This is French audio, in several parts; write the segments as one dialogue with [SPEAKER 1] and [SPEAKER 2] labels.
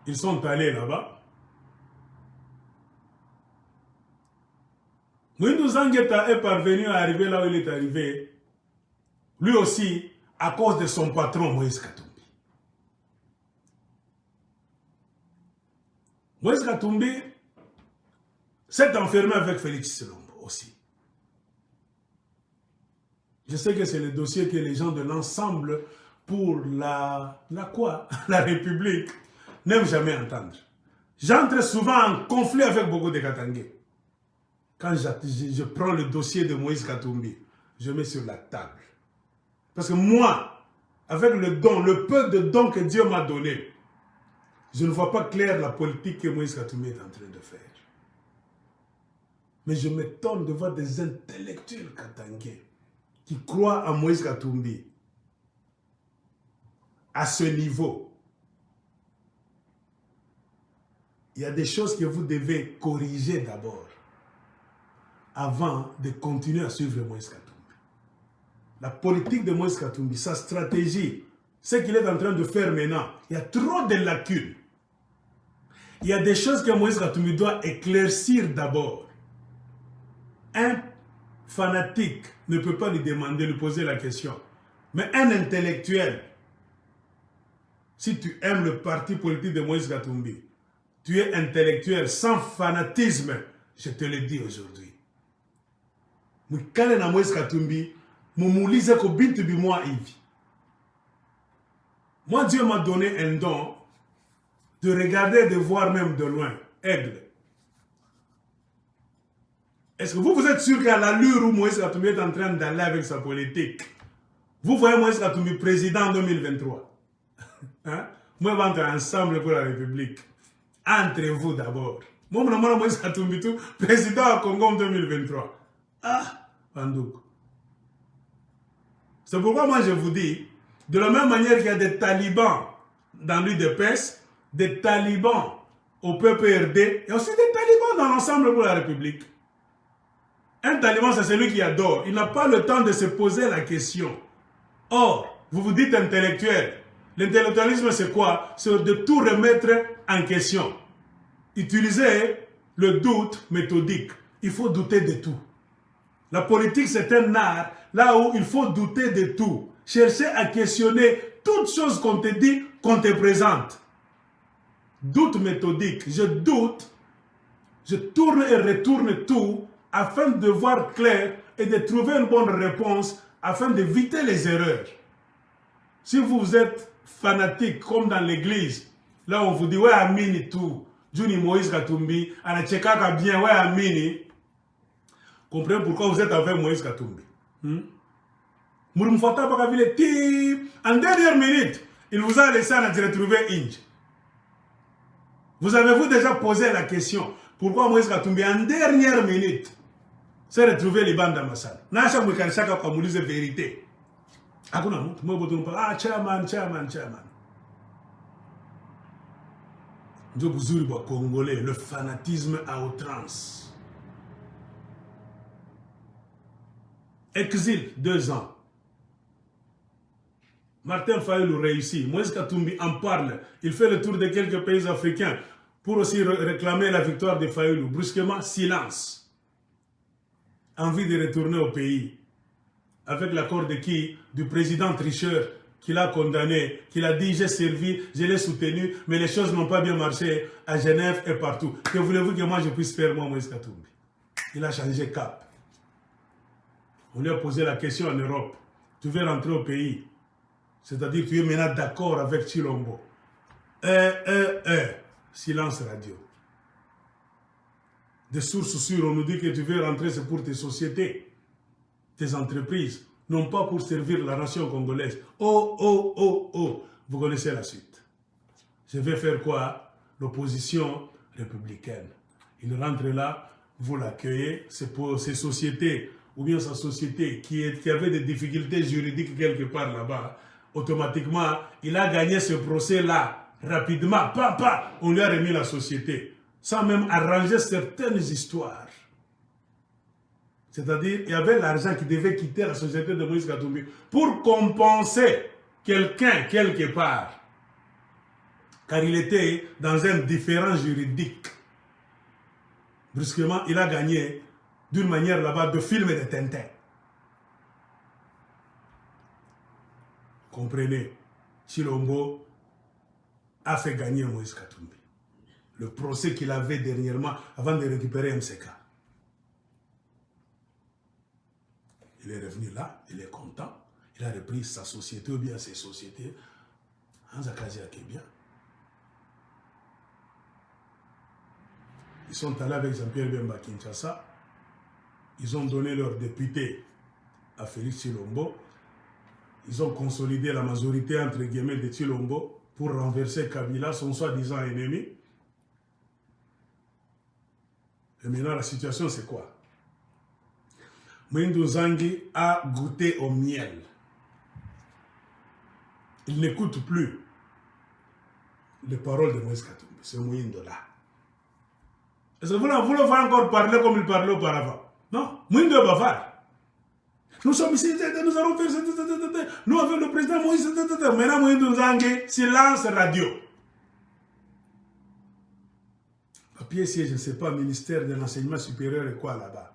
[SPEAKER 1] Ils sont allés là-bas. Moïse Zangeta est parvenu à arriver là où il est arrivé, lui aussi, à cause de son patron Moïse Katumbi. Moïse Katumbi s'est enfermé avec Félix Tshilombo aussi. Je sais que c'est le dossier que les gens de l'ensemble pour la quoi? La République n'aiment jamais entendre. J'entre souvent en conflit avec beaucoup de Katangais. Quand je prends le dossier de Moïse Katumbi, je mets sur la table. Parce que moi, avec le don, le peu de dons que Dieu m'a donné, je ne vois pas clair la politique que Moïse Katumbi est en train de faire. Mais je m'étonne de voir des intellectuels katangais qui croient à Moïse Katumbi à ce niveau. Il y a des choses que vous devez corriger d'abord avant de continuer à suivre Moïse Katumbi. La politique de Moïse Katumbi, sa stratégie, ce qu'il est en train de faire maintenant, il y a trop de lacunes. Il y a des choses que Moïse Katumbi doit éclaircir d'abord. Un fanatique ne peut pas lui demander, lui poser la question. Mais un intellectuel, si tu aimes le parti politique de Moïse Katumbi, tu es intellectuel sans fanatisme, je te le dis aujourd'hui. Mukale Moïse Katumbi, mumulize ko bintu bi moi hivi. Moi, Dieu m'a donné un don de regarder, de voir même de loin. Aigle. Est-ce que vous êtes sûr qu'à l'allure où Moïse Katumbi est en train d'aller avec sa politique, vous voyez Moïse Katumbi président en 2023? Hein? Moi, on va entrer ensemble pour la République. Entre vous d'abord. Moi, je suis Moïse Katumbi, président au Congo en 2023. Ah, Bandouk. C'est pourquoi moi je vous dis, de la même manière qu'il y a des talibans dans l'UDPS, des talibans au PPRD, et aussi des talibans dans l'ensemble pour la République. Un taliban, c'est celui qui adore. Il n'a pas le temps de se poser la question. Or, vous vous dites intellectuel. L'intellectualisme, c'est quoi? C'est de tout remettre en question. Utilisez le doute méthodique. Il faut douter de tout. La politique, c'est un art là où il faut douter de tout. Chercher à questionner toutes choses qu'on te dit, qu'on te présente. Doute méthodique. Je doute, je tourne et retourne tout afin de voir clair et de trouver une bonne réponse afin d'éviter les erreurs. Si vous êtes fanatique comme dans l'église, là on vous dit ouais Amini tout, Juni Moïse Katumbi, Anachekaka bien, ouais Amini. Comprenez pourquoi vous êtes avec Moïse Katumbi. En dernière minute, il vous a laissé à retrouver Inge. Vous avez-vous déjà posé la question pourquoi Moïse Katumbi en dernière minute s'est retrouvé Liban Damassal? N'a-cha moukanchaka kwa moulize vérité. Ah, chairman. Ndjobuzuri wa Congolais, le fanatisme à outrance. Exil, 2 ans. Martin Fayulu réussit. Moïse Katumbi en parle. Il fait le tour de quelques pays africains pour aussi réclamer la victoire de Fayulu. Brusquement, silence. Envie de retourner au pays. Avec l'accord de qui? Du président tricheur qui l'a condamné, qui l'a dit j'ai servi, je l'ai soutenu, mais les choses n'ont pas bien marché à Genève et partout. Que voulez-vous que moi je puisse faire, moi, Moïse Katumbi? Il a changé cap. On lui a posé la question en Europe. Tu veux rentrer au pays? C'est-à-dire que tu es maintenant d'accord avec Tshilombo. Silence radio. Des sources sûres, on nous dit que tu veux rentrer, c'est pour tes sociétés, tes entreprises, non pas pour servir la nation congolaise. Oh. Vous connaissez la suite. Je vais faire quoi? L'opposition républicaine. Il rentre là, vous l'accueillez, c'est pour ces sociétés, ou bien sa société qui avait des difficultés juridiques quelque part là-bas, automatiquement, il a gagné ce procès-là, rapidement, on lui a remis la société, sans même arranger certaines histoires. C'est-à-dire, il y avait l'argent qui devait quitter la société de Moïse Katumbi pour compenser quelqu'un quelque part. car il était dans un différend juridique. Brusquement, il a gagné d'une manière là-bas de film et de Tintin. Comprenez, Tshilombo a fait gagner Moïse Katumbi. Le procès qu'il avait dernièrement avant de récupérer MCK. Il est revenu là, il est content. Il a repris sa société ou bien ses sociétés. Anzakazia qui est bien. Ils sont allés avec Jean-Pierre Bemba Kinshasa. Ils ont donné leur député à Félix Tshilombo. Ils ont consolidé la majorité entre guillemets de Tshilombo pour renverser Kabila, son soi-disant ennemi. Et maintenant, la situation, c'est quoi? Moïndo Zangi a goûté au miel. Il n'écoute plus les paroles de Moïse Katumbi. C'est Moïndo là. Est-ce que vous voulez encore parler comme il parlait auparavant? Non, Moïndo est bavard. Nous sommes ici, nous allons faire ça, nous avons le président Moïse, maintenant Moïndo Zangi, silence radio. Papier siège, je ne sais pas, ministère de l'enseignement supérieur et quoi là-bas.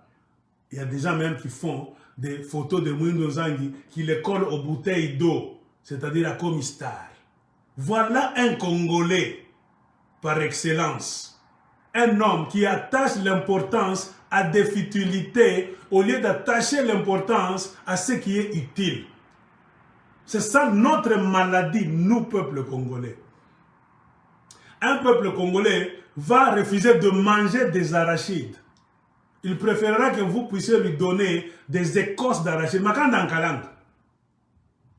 [SPEAKER 1] Il y a des gens même qui font des photos de Moïndo Zangi qui les collent aux bouteilles d'eau, c'est-à-dire à Comistar. Voilà un Congolais par excellence. Un homme qui attache l'importance à des futilités au lieu d'attacher l'importance à ce qui est utile. C'est ça notre maladie, nous, peuple congolais. Un peuple congolais va refuser de manger des arachides. Il préférera que vous puissiez lui donner des écorces d'arachides. Makanda en kalanga.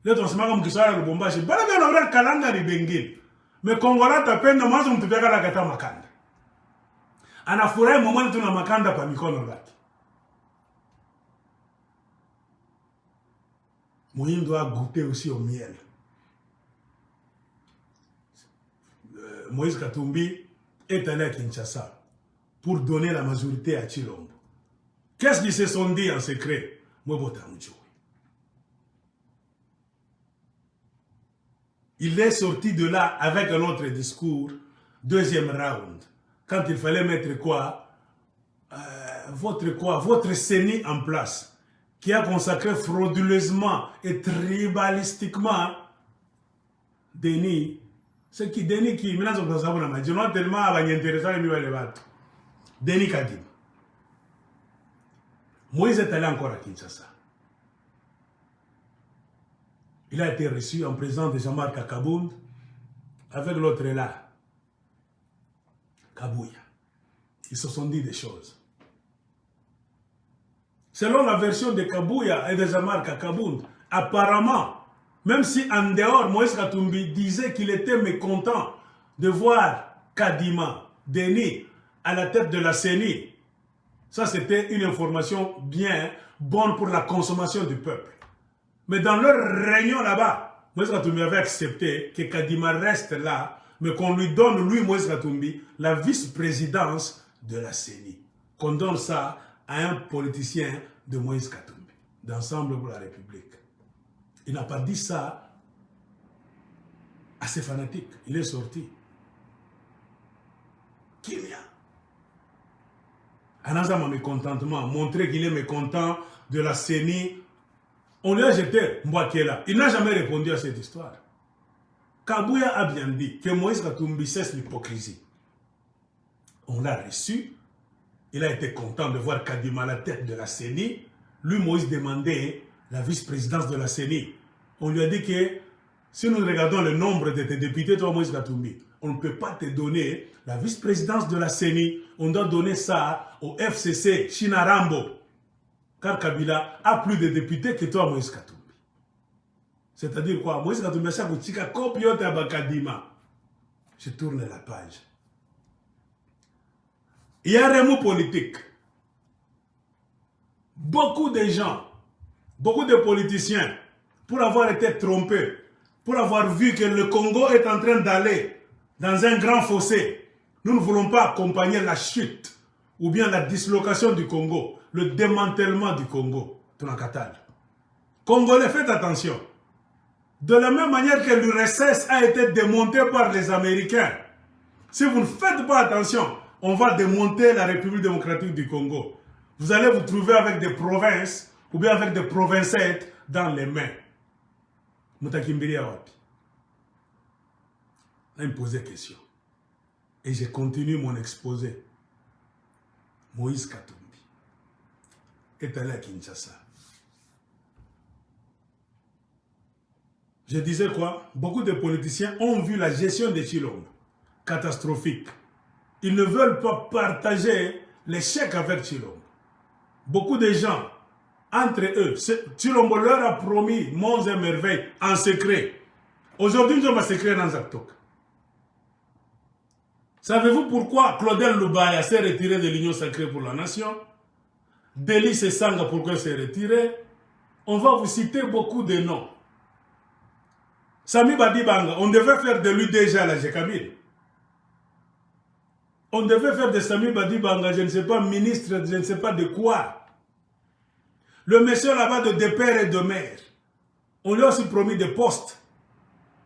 [SPEAKER 1] Là, on se met comme ça, le bombage. Bala bien ouvrir kalanga ni bengine. Mais Congolais t'appelle, non, moi, je me tupeka la gata makanda. Anafurahi moment tuna makanda pa mikono lake. Moïse doit goûter aussi au miel. Moïse Katumbi est allé à Kinshasa pour donner la majorité à Tshilombo. Qu'est-ce qu'ils se sont dit en secret? Il est sorti de là avec un autre discours, deuxième round. Quand il fallait mettre quoi, votre CENI en place, qui a consacré frauduleusement et tribalistiquement Denis, ce qui Denis qui maintenant on ça on je non tellement intéressant les bateaux. Denis Kadim. Moïse est allé encore à Kinshasa. Il a été reçu en présence de Jean-Marc Akabound avec l'autre là. Kabouya. Ils se sont dit des choses. Selon la version de Kabouya et de Jean-Marc Akabound, apparemment, même si en dehors, Moïse Katumbi disait qu'il était mécontent de voir Kadima, Denis, à la tête de la CENI, ça c'était une information bien bonne pour la consommation du peuple. Mais dans leur réunion là-bas, Moïse Katumbi avait accepté que Kadima reste là, mais qu'on lui donne, lui, Moïse Katumbi, la vice-présidence de la CENI. Qu'on donne ça à un politicien de Moïse Katumbi, d'Ensemble pour la République. Il n'a pas dit ça à ses fanatiques. Il est sorti. Kimia. Anazama mécontentement, montrer qu'il est mécontent de la CENI. On lui a jeté Mbouakela. Il n'a jamais répondu à cette histoire. Kabouya a bien dit que Moïse Katumbi cesse l'hypocrisie. On l'a reçu. Il a été content de voir Kadima à la tête de la CENI. Lui, Moïse demandait la vice-présidence de la CENI. On lui a dit que si nous regardons le nombre de tes députés, toi, Moïse Katumbi, on ne peut pas te donner la vice-présidence de la CENI. On doit donner ça au FCC, Chinarambo. Car Kabila a plus de députés que toi, Moïse Katumbi. C'est-à-dire quoi? Moïse Katumbi a dit que Kadima. Je tourne la page. Il y a un remous politique. Beaucoup de gens, beaucoup de politiciens, pour avoir été trompés, pour avoir vu que le Congo est en train d'aller dans un grand fossé, nous ne voulons pas accompagner la chute ou bien la dislocation du Congo, le démantèlement du Congo. Congolais, faites attention. De la même manière que l'URSS a été démonté par les Américains. Si vous ne faites pas attention, on va démonter la République démocratique du Congo. Vous allez vous trouver avec des provinces ou bien avec des provincettes dans les mains. Mutakimbiri Awapi. Là, il me posait question. Et j'ai continué mon exposé. Moïse Katumbi est allé à Kinshasa. Je disais quoi? Beaucoup de politiciens ont vu la gestion de Tshilombo catastrophique. Ils ne veulent pas partager l'échec avec Tshilombo. Beaucoup de gens, entre eux, Tshilombo leur a promis monts et merveilles en secret. Aujourd'hui, nous sommes en secret dans Zaktok. Savez-vous pourquoi Claudel Lubaya s'est retiré de l'Union sacrée pour la nation? Délice Sanga, pourquoi il s'est retiré? On va vous citer beaucoup de noms. Sami Badibanga, on devait faire de lui déjà la Jekabine. On devait faire de Sami Badibanga, je ne sais pas, ministre, je ne sais pas de quoi. Le monsieur là-bas de père et de mère. On lui a aussi promis des postes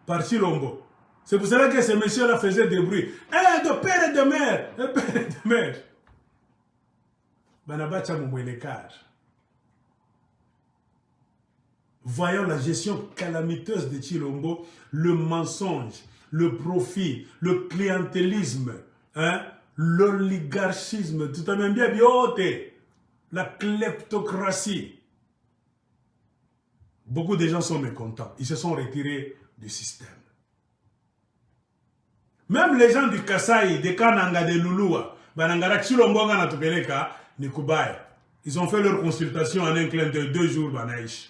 [SPEAKER 1] par Tshilombo. C'est pour cela que ce monsieur-là faisait des bruits. Eh, de père et de mère, de père et de mère. Banabacha Moumouenekar. Voyons la gestion calamiteuse de Tshilombo, le mensonge, le profit, le clientélisme, hein, l'oligarchisme, tout à même bien bioté, la kleptocratie. Beaucoup de gens sont mécontents. Ils se sont retirés du système. Même les gens du Kasaï, de Kananga, de Lulua, Banangara Tshilombo na Tupeleka, Nikubaye. Ils ont fait leur consultation en un clin de 2 jours, Banaïch.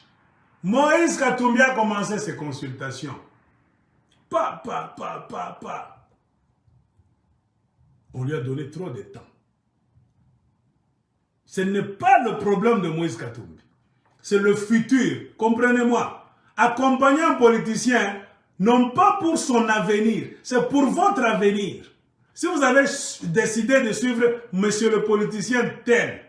[SPEAKER 1] Moïse Katumbi a commencé ses consultations. Pa. On lui a donné trop de temps. Ce n'est pas le problème de Moïse Katumbi. C'est le futur. Comprenez-moi. Accompagner un politicien, non pas pour son avenir, c'est pour votre avenir. Si vous avez décidé de suivre monsieur le politicien tel,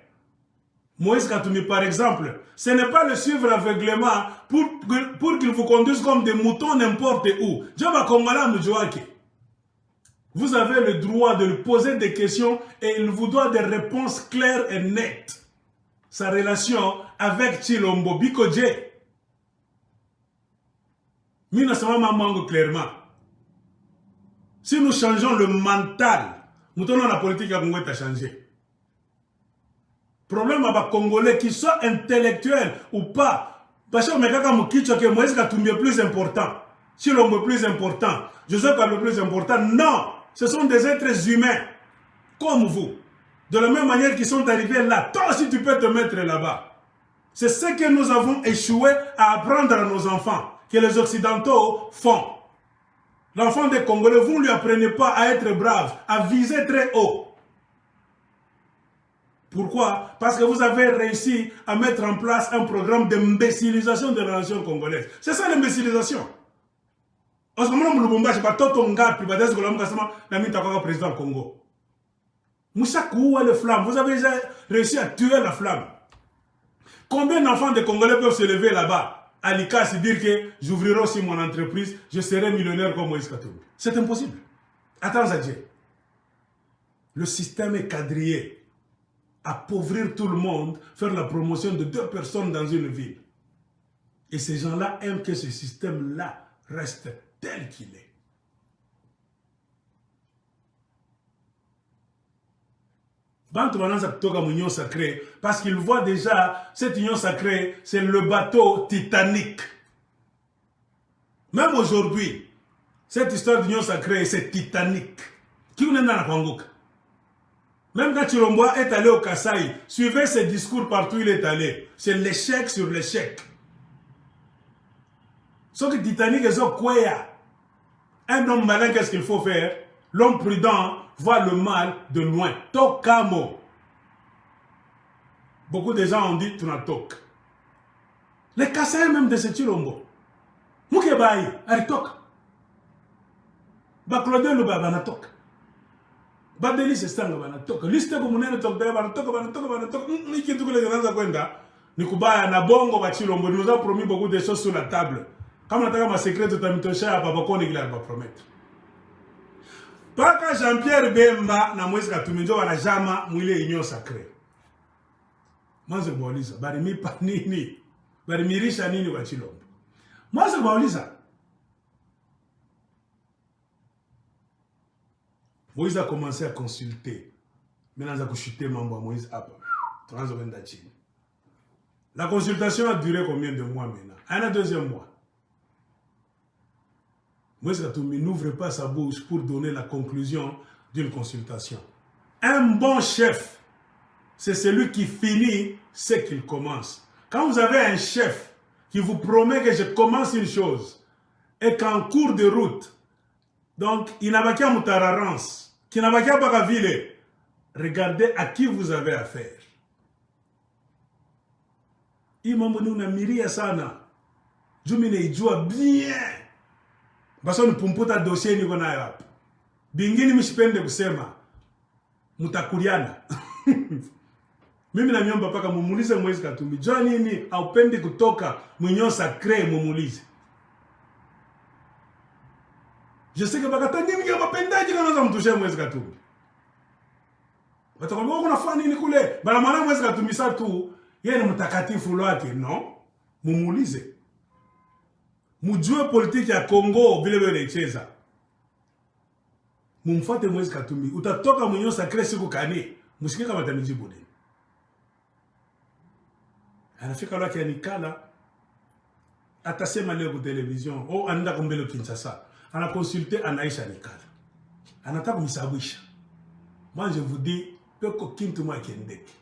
[SPEAKER 1] Moïse Katumbi par exemple, ce n'est pas le suivre aveuglément pour qu'il vous conduise comme des moutons n'importe où. Vous avez le droit de lui poser des questions et il vous doit des réponses claires et nettes. Sa relation avec Tshilombo Bikoje. Clairement. Si nous changeons le mental, nous tenons la politique à Congo à changer. Problème avec les Congolais qui soient intellectuels ou pas. Parce que Moïse Katumbi est plus important. Tshilombo est plus important. Joseph est le plus important. Non, ce sont des êtres humains comme vous. De la même manière qu'ils sont arrivés là, toi aussi tu peux te mettre là-bas. C'est ce que nous avons échoué à apprendre à nos enfants, que les Occidentaux font. L'enfant des Congolais, vous ne lui apprenez pas à être brave, à viser très haut. Pourquoi? Parce que vous avez réussi à mettre en place un programme d'imbécilisation de la nation congolaise. C'est ça l'imbécilisation. En ce moment, Lubumbashi, président du Congo. Moussaka, où est le flamme? Vous avez réussi à tuer la flamme. Combien d'enfants de Congolais peuvent se lever là-bas à l'ICAS et dire que j'ouvrirai aussi mon entreprise, je serai millionnaire comme Moïse Katumbi? C'est impossible. Attends, Zadje. Le système est quadrillé. Appauvrir tout le monde, faire la promotion de 2 personnes dans une ville. Et ces gens-là aiment que ce système-là reste tel qu'il est. Union sacrée, parce qu'ils voient déjà cette union sacrée, c'est le bateau Titanic. Même aujourd'hui, cette histoire d'union sacrée, c'est Titanic. Qui vous est dans la Congo? Même quand Tshilombo est allé au Kasaï, suivez ses discours partout où il est allé. C'est l'échec sur l'échec. Ce que Titanic est quoi? Un homme malin, qu'est-ce qu'il faut faire? L'homme prudent voit le mal de loin. Tokamo. Beaucoup de gens ont dit Tunatok. Les Kasaï même de ce Tshilombo. Moukebaï, Aritok. Baklodé le Babanatok. Badeli se stanga banatoka. Liste ko munene tokda banatoka. Niki tuko les gens kwenda. Nikubaya na bongo ba Tshilombo nous a promis beaucoup de choses sur la table. Kama nataka ma secret tutamtosha hapa bakoni kila ba promettre. Paka Jean-Pierre Bemba na Moïse Katumbi ndio wanajama mwile union sacrée. Mwanzo bauliza bari mipa nini? Bari mirisha nini kwa Chilombo? Mwanzo bauliza Moïse a commencé à consulter. Maintenant, il a chuté Mambo Moïse. La consultation a duré combien de mois maintenant? Un deuxième mois. Moïse Katumbi n'ouvre pas sa bouche pour donner la conclusion d'une consultation. Un bon chef, c'est celui qui finit ce qu'il commence. Quand vous avez un chef qui vous promet que je commence une chose et qu'en cours de route, donc il n'a pas qu'à Moutararance, qui n'a pas qu'à Bagaville, regardez à qui vous avez affaire. Imamoni unamiria sana. Jumine ijua bien. Baso ni pumputa dossier niko nayo hapa. Bingine mishipende kusema mutakuliana. Mimi na miomba paka mumulize Moïse Katumbi. Jua nini haupendi kutoka mwenyo sacré mumulize. Je sais que bakata nini kia mapendaji kanaza mtushe Moïse Katumbi. Watakwambia kuna fanya nini kule? Bala maana Moïse Katumbi sa tu yeye ni mtakatifu lwake, no? Mumulize. Mujue politiki ya Kongo vile vile inacheza. Mumfuate Moïse Katumbi. Utatoka mwenyo sacré siku kani. Mshike kama tamijibu nini. Anafika lwake anikala. Atasema leo kwa television. Oh, anaenda kumbele Kinshasa. Ana consulté Anaïcha Nikala. Anataka kumsabwisha. Moi je vous dis, peko kintu mwa kendeki.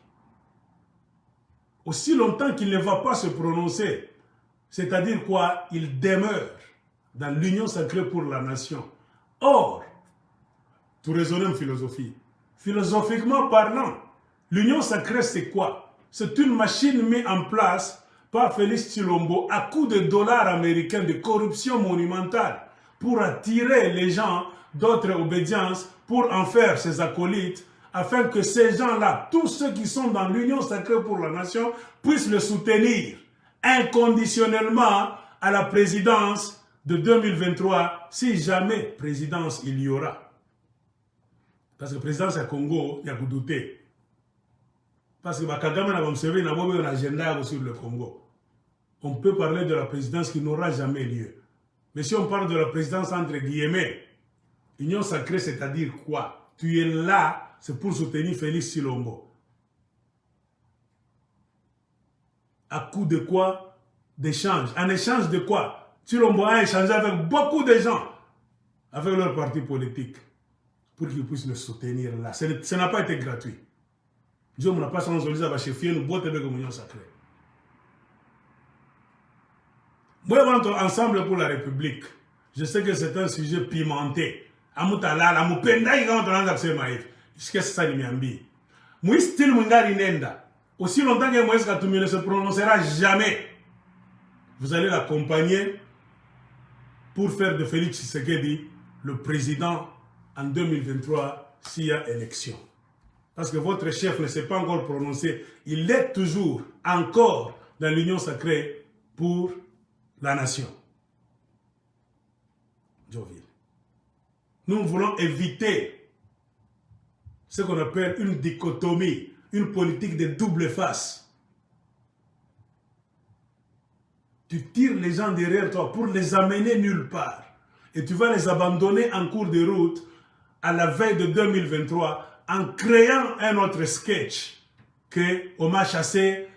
[SPEAKER 1] Aussi longtemps qu'il ne va pas se prononcer, c'est-à-dire quoi, il demeure dans l'union sacrée pour la nation. Or, tout raisonner en philosophie. Philosophiquement parlant, l'union sacrée c'est quoi? C'est une machine mise en place par Félix Tshilombo à coups de dollars américains de corruption monumentale pour attirer les gens d'autres obédiences, pour en faire ses acolytes, afin que ces gens-là, tous ceux qui sont dans l'union sacrée pour la nation, puissent le soutenir inconditionnellement à la présidence de 2023, si jamais présidence il y aura. Parce que présidence à Congo, il y a que douter. Parce que Kagame n'a pas servi un agenda sur le Congo. On peut parler de la présidence qui n'aura jamais lieu. Mais si on parle de la présidence entre guillemets, union sacrée, c'est-à-dire quoi? Tu es là, c'est pour soutenir Félix Tshilombo. À coup de quoi? D'échange. En échange de quoi? Tshilombo a échangé avec beaucoup de gens, avec leur parti politique, pour qu'ils puissent le soutenir là. Ça n'a pas été gratuit. Dieu n'a pas sans oliza va chefier nous botte avec l'union sacrée. Moi, ensemble pour la République, je sais que c'est un sujet pimenté. Amutala, la mupenda, il va entendre l'accès maïf. Qu'est-ce que ça lui m'ambi? Moi, style mungari nenda. Aussi longtemps que Moïse Katumbi ne se prononcera jamais, vous allez l'accompagner pour faire de Félix Tshisekedi le président en 2023 s'il y a élection. Parce que votre chef ne s'est pas encore prononcé. Il est toujours, encore, dans l'union sacrée pour la nation. Joville. Nous voulons éviter ce qu'on appelle une dichotomie, une politique de double face. Tu tires les gens derrière toi pour les amener nulle part. Et tu vas les abandonner en cours de route à la veille de 2023 en créant un autre sketch que on m'a chassé,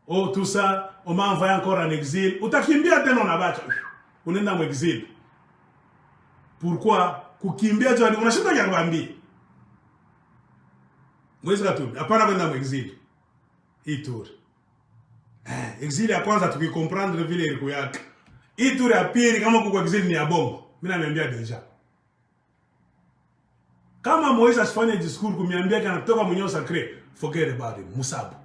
[SPEAKER 1] oh tout ça, on m'a envoyé encore en exil. Ou t'as kimbia teno na bacha. On est dans l'exil. Pourquoi? Kukimbia tu on a chita ya bambi. Moïse Katumbi, apana kwenda exil. Itour. Exil ya kwanza tukicomprendre vile ilikuwa yake. Itour ya pili kama kuko exil ni ya bongo. Mimi naambia deja. Kama Moïse asifanye discours kumiambia kana kutoka mwenyewe sacré, forget about it, Musabu.